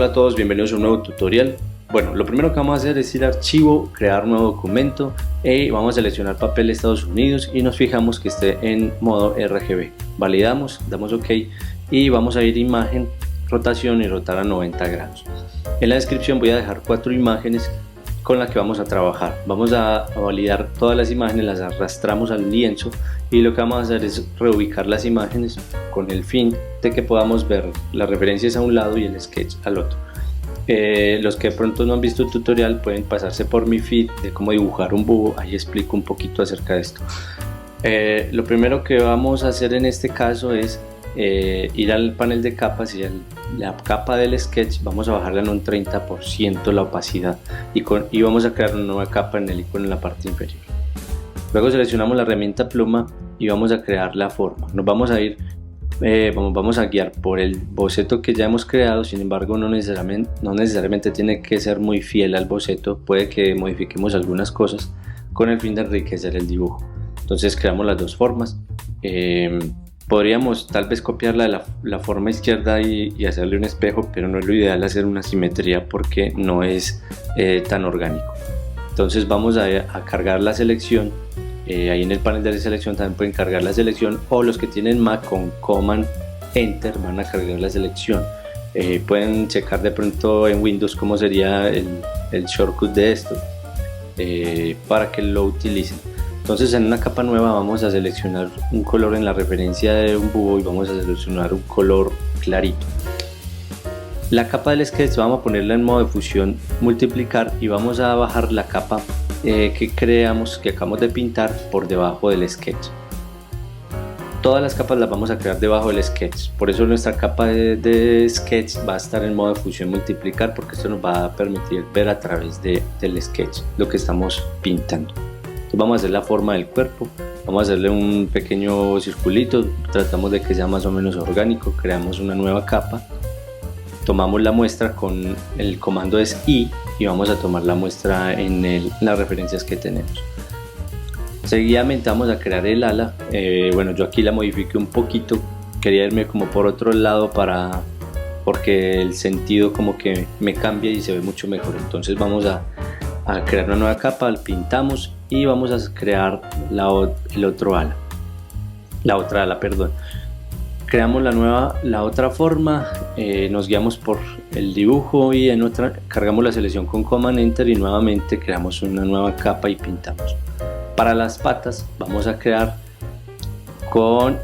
Hola a todos, bienvenidos a un nuevo tutorial. Bueno, lo primero que vamos a hacer es ir a archivo, crear un nuevo documento y vamos a seleccionar papel de Estados Unidos y nos fijamos que esté en modo RGB. Validamos, damos OK y vamos a ir a imagen, rotación y rotar a 90 grados. En la descripción voy a dejar 4 imágenes con las que vamos a trabajar. Vamos a validar todas las imágenes, las arrastramos al lienzo y lo que vamos a hacer es reubicar las imágenes con el fin de que podamos ver las referencias a un lado y el sketch al otro. Los que de pronto no han visto el tutorial pueden pasarse por mi feed de cómo dibujar un búho, ahí explico un poquito acerca de esto. Lo primero que vamos a hacer en este caso es ir al panel de capas y la capa del sketch vamos a bajarla en un 30% la opacidad y vamos a crear una nueva capa en el icono en la parte inferior. Luego seleccionamos la herramienta pluma y vamos a crear la forma. Nos vamos a ir vamos a guiar por el boceto que ya hemos creado, sin embargo no necesariamente tiene que ser muy fiel al boceto, puede que modifiquemos algunas cosas con el fin de enriquecer el dibujo. Entonces creamos las dos formas. Podríamos tal vez copiarla la forma izquierda y hacerle un espejo, pero no es lo ideal hacer una simetría porque no es tan orgánico. Entonces vamos a cargar la selección. Ahí en el panel de selección también pueden cargar la selección, o los que tienen Mac con Command Enter van a cargar la selección. Pueden checar de pronto en Windows cómo sería el shortcut de esto para que lo utilicen. Entonces en una capa nueva vamos a seleccionar un color en la referencia de un búho y vamos a seleccionar un color clarito. La capa del sketch vamos a ponerla en modo de fusión multiplicar y vamos a bajar la capa que acabamos de pintar por debajo del sketch. Todas las capas las vamos a crear debajo del sketch, por eso nuestra capa de sketch va a estar en modo de fusión multiplicar, porque esto nos va a permitir ver a través del sketch lo que estamos pintando. Entonces vamos a hacer la forma del cuerpo, vamos a hacerle un pequeño circulito, tratamos de que sea más o menos orgánico, creamos una nueva capa. Tomamos la muestra con el comando es I y vamos a tomar la muestra en las referencias que tenemos. Seguidamente vamos a crear el ala. Bueno, yo aquí la modifiqué un poquito, quería irme como por otro lado porque el sentido como que me cambia y se ve mucho mejor. Entonces vamos a crear una nueva capa, pintamos y vamos a crear la otra ala, perdón. Creamos la otra forma, nos guiamos por el dibujo y en otra cargamos la selección con Command Enter y nuevamente creamos una nueva capa y pintamos. Para las patas vamos a crear con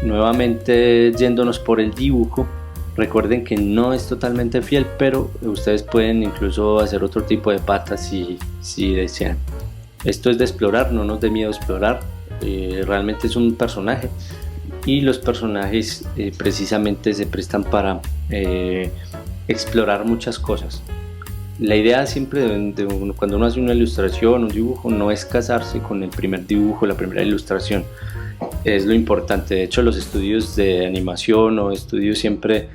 nuevamente yéndonos por el dibujo. Recuerden que no es totalmente fiel, pero ustedes pueden incluso hacer otro tipo de patas si desean. Esto es de explorar, no nos dé miedo explorar, realmente es un personaje. Y los personajes precisamente se prestan para explorar muchas cosas. La idea siempre cuando uno hace una ilustración, un dibujo, no es casarse con el primer dibujo, la primera ilustración. Es lo importante. De hecho, los estudios de animación o estudios siempre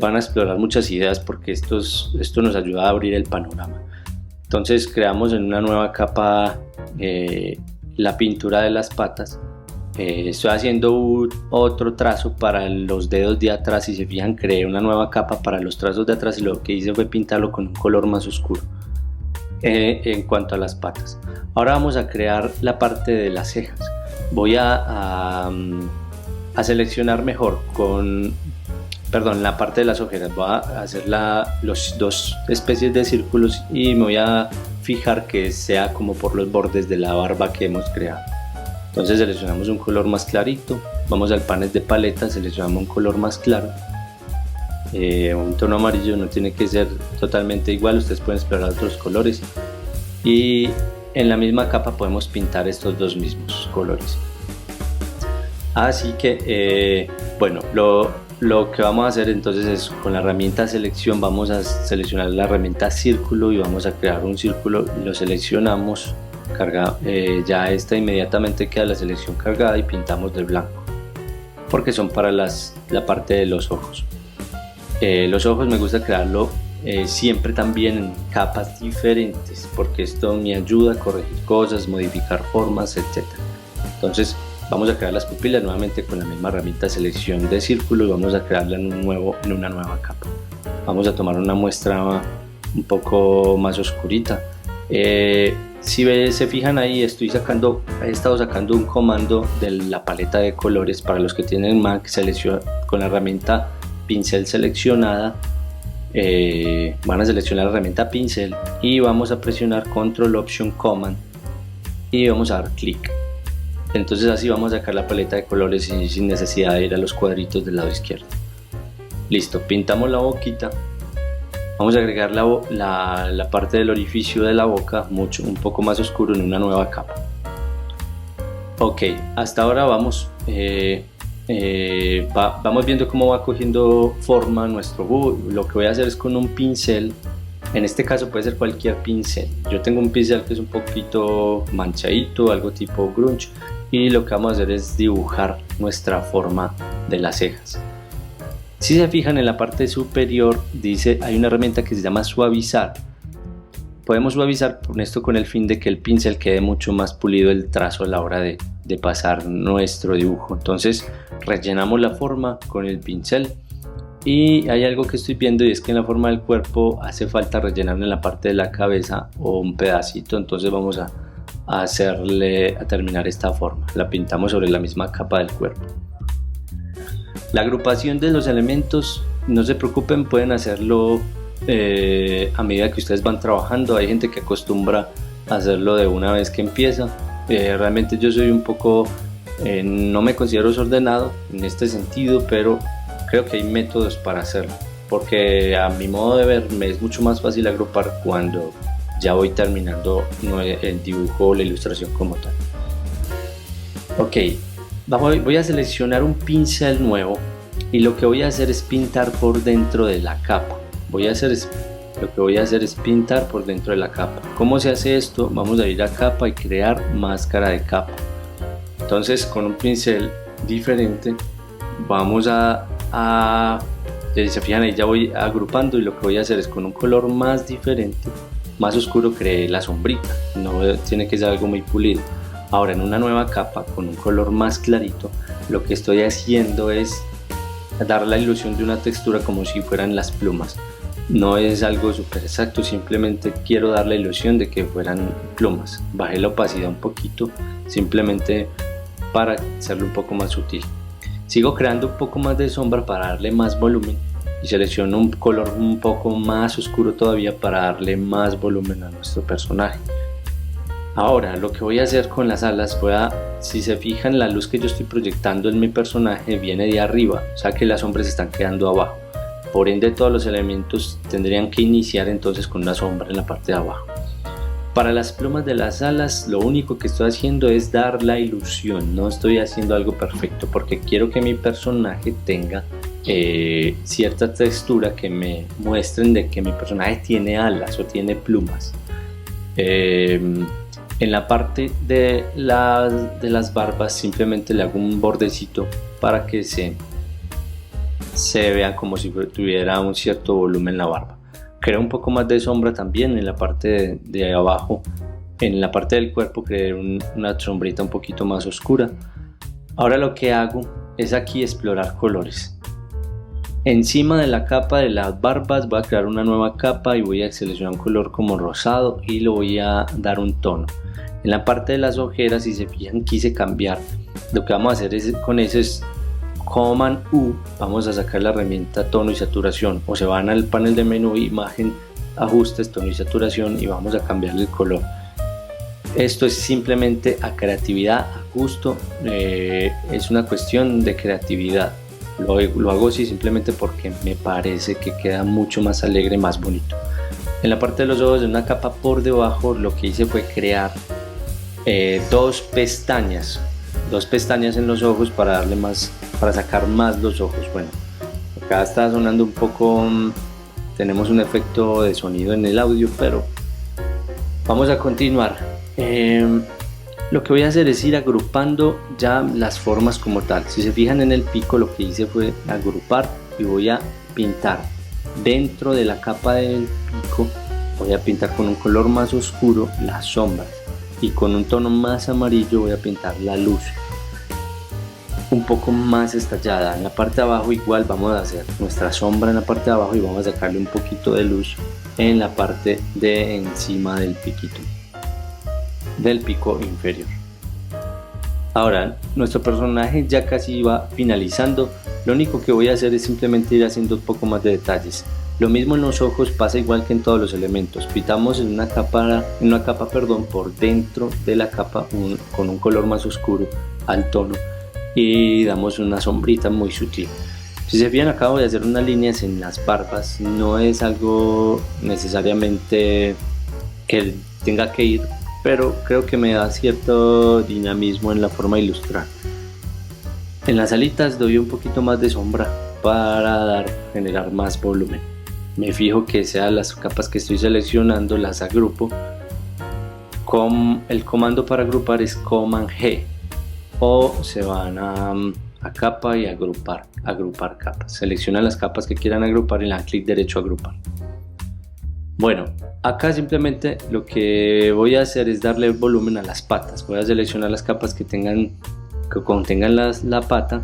van a explorar muchas ideas porque esto nos ayuda a abrir el panorama. Entonces creamos en una nueva capa la pintura de las patas. Estoy haciendo otro trazo para los dedos de atrás. Si se fijan, creé una nueva capa para los trazos de atrás y lo que hice fue pintarlo con un color más oscuro en cuanto a las patas. Ahora vamos a crear la parte de las cejas. Voy a seleccionar mejor la parte de las ojeras. Voy a hacer los dos especies de círculos y me voy a fijar que sea como por los bordes de la barba que hemos creado. Entonces seleccionamos un color más clarito, vamos al panel de paleta, seleccionamos un color más claro, un tono amarillo, no tiene que ser totalmente igual, ustedes pueden explorar otros colores y en la misma capa podemos pintar estos dos mismos colores. Así que bueno, lo que vamos a hacer entonces es con la herramienta selección vamos a seleccionar la herramienta círculo y vamos a crear un círculo, lo seleccionamos. Ya inmediatamente queda la selección cargada y pintamos de blanco porque son para la parte de los ojos. Los ojos me gusta crearlo siempre también en capas diferentes porque esto me ayuda a corregir cosas, modificar formas, etc. Entonces vamos a crear las pupilas nuevamente con la misma herramienta selección de círculo y vamos a crearla en una nueva capa. Vamos a tomar una muestra un poco más oscurita. Si se fijan ahí, he estado sacando un comando de la paleta de colores. Para los que tienen Mac, con la herramienta pincel seleccionada, van a seleccionar la herramienta pincel y vamos a presionar Control Option Command y vamos a dar clic. Entonces así vamos a sacar la paleta de colores sin necesidad de ir a los cuadritos del lado izquierdo. Listo, pintamos la boquita. Vamos a agregar la parte del orificio de la boca un poco más oscuro en una nueva capa. Ok, hasta ahora vamos viendo cómo va cogiendo forma nuestro búho. Lo que voy a hacer es con un pincel. En este caso puede ser cualquier pincel. Yo tengo un pincel que es un poquito manchadito, algo tipo grunge, y lo que vamos a hacer es dibujar nuestra forma de las cejas. Si se fijan en la parte superior, hay una herramienta que se llama suavizar. Podemos suavizar con esto con el fin de que el pincel quede mucho más pulido el trazo a la hora de pasar nuestro dibujo. Entonces rellenamos la forma con el pincel. Y hay algo que estoy viendo, y es que en la forma del cuerpo hace falta rellenar en la parte de la cabeza o un pedacito. Entonces vamos a terminar esta forma. La pintamos sobre la misma capa del cuerpo. La agrupación de los elementos, no se preocupen, pueden hacerlo a medida que ustedes van trabajando. Hay gente que acostumbra a hacerlo de una vez que empieza. Realmente yo soy un poco, no me considero desordenado en este sentido, pero creo que hay métodos para hacerlo, porque a mi modo de ver me es mucho más fácil agrupar cuando ya voy terminando el dibujo o la ilustración como tal. Ok, voy a seleccionar un pincel nuevo y lo que voy a hacer es pintar por dentro de la capa. Lo que voy a hacer es pintar por dentro de la capa. ¿Cómo se hace esto? Vamos a ir a capa y crear máscara de capa. Entonces con un pincel diferente vamos ya se fijan ahí, ya voy agrupando, y lo que voy a hacer es con un color más diferente, más oscuro, creé la sombrita. No tiene que ser algo muy pulido. Ahora en una nueva capa con un color más clarito, lo que estoy haciendo es dar la ilusión de una textura como si fueran las plumas. No es algo súper exacto, simplemente quiero dar la ilusión de que fueran plumas. Bajé la opacidad un poquito, simplemente para hacerlo un poco más sutil. Sigo creando un poco más de sombra para darle más volumen y selecciono un color un poco más oscuro todavía para darle más volumen a nuestro personaje. Ahora lo que voy a hacer con las alas, si se fijan, la luz que yo estoy proyectando en mi personaje viene de arriba, o sea que las sombras están quedando abajo. Por ende todos los elementos tendrían que iniciar entonces con una sombra en la parte de abajo. Para las plumas de las alas, lo único que estoy haciendo es dar la ilusión. No estoy haciendo algo perfecto, porque quiero que mi personaje tenga cierta textura que me muestren de que mi personaje tiene alas o tiene plumas. En la parte de las barbas simplemente le hago un bordecito para que se vea como si tuviera un cierto volumen la barba. Creo un poco más de sombra también en la parte de abajo. En la parte del cuerpo creé una sombrita un poquito más oscura. Ahora lo que hago es aquí explorar colores. Encima de la capa de las barbas voy a crear una nueva capa y voy a seleccionar un color como rosado y lo voy a dar un tono. En la parte de las ojeras, si se fijan, quise cambiar. Lo que vamos a hacer con eso es Command U, vamos a sacar la herramienta tono y saturación, o se van al panel de menú, imagen, ajustes, tono y saturación, y vamos a cambiarle el color. Esto es simplemente a creatividad, a gusto, es una cuestión de creatividad. Lo hago así simplemente porque me parece que queda mucho más alegre, más bonito. En la parte de los ojos, en una capa por debajo, lo que hice fue crear dos pestañas en los ojos para sacar más los ojos. Bueno, acá está sonando un poco, tenemos un efecto de sonido en el audio, pero vamos a continuar. Lo que voy a hacer es ir agrupando ya las formas como tal. Si se fijan en el pico, lo que hice fue agrupar y voy a pintar dentro de la capa del pico. Voy a pintar con un color más oscuro las sombras y con un tono más amarillo voy a pintar la luz. un poco más estallada. En la parte de abajo igual vamos a hacer nuestra sombra en la parte de abajo y vamos a sacarle un poquito de luz en la parte de encima del piquito, del pico inferior. Ahora nuestro personaje ya casi va finalizando. Lo único que voy a hacer es simplemente ir haciendo un poco más de detalles. Lo mismo en los ojos, pasa igual que en todos los elementos. Pintamos en una capa por dentro de la capa con un color más oscuro al tono y damos una sombrita muy sutil. Si se fijan, acabo de hacer unas líneas en las barbas. No es algo necesariamente que tenga que ir, pero creo que me da cierto dinamismo en la forma de ilustrar. En las alitas doy un poquito más de sombra para generar más volumen. Me fijo que sean las capas que estoy seleccionando, las agrupo. El comando para agrupar es Command G, o se van a capa y agrupar capas. Seleccionan las capas que quieran agrupar y le dan clic derecho a agrupar. Bueno, acá simplemente lo que voy a hacer es darle volumen a las patas. Voy a seleccionar las capas que contengan la pata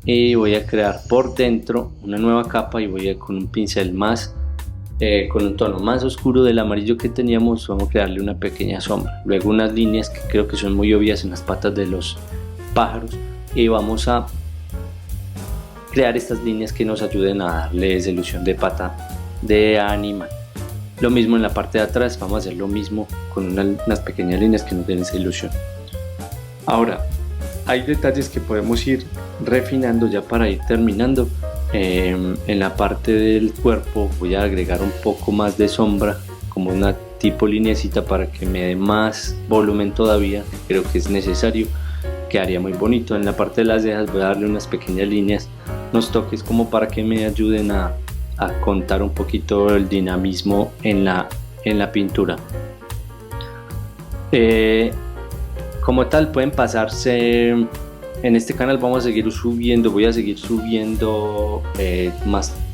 y voy a crear por dentro una nueva capa y voy a con un pincel con un tono más oscuro del amarillo que teníamos, vamos a crearle una pequeña sombra. Luego unas líneas que creo que son muy obvias en las patas de los pájaros y vamos a crear estas líneas que nos ayuden a darle esa ilusión de pata de animal. Lo mismo en la parte de atrás, vamos a hacer lo mismo con unas pequeñas líneas que nos den esa ilusión. Ahora, hay detalles que podemos ir refinando ya para ir terminando. En la parte del cuerpo voy a agregar un poco más de sombra, como una tipo lineecita para que me dé más volumen todavía, creo que es necesario, quedaría muy bonito. En la parte de las cejas voy a darle unas pequeñas líneas, unos toques como para que me ayuden a contar un poquito el dinamismo en la pintura. Como tal pueden pasarse. En este canal voy a seguir subiendo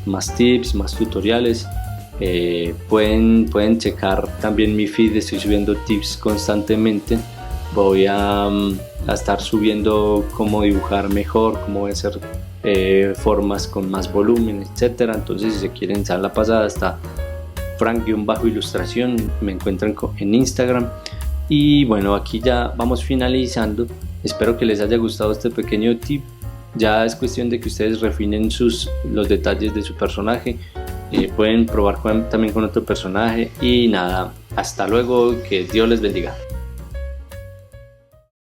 más tips, más tutoriales. Pueden checar también mi feed, estoy subiendo tips constantemente. Voy a estar subiendo cómo dibujar mejor, cómo hacer formas con más volumen, etcétera. Entonces si se quieren echar la pasada, hasta Frank-ilustración me encuentran en Instagram. Y bueno, aquí ya vamos finalizando. Espero que les haya gustado este pequeño tip. Ya es cuestión de que ustedes refinen los detalles de su personaje. Pueden probar también con otro personaje. Y nada, hasta luego, que Dios les bendiga.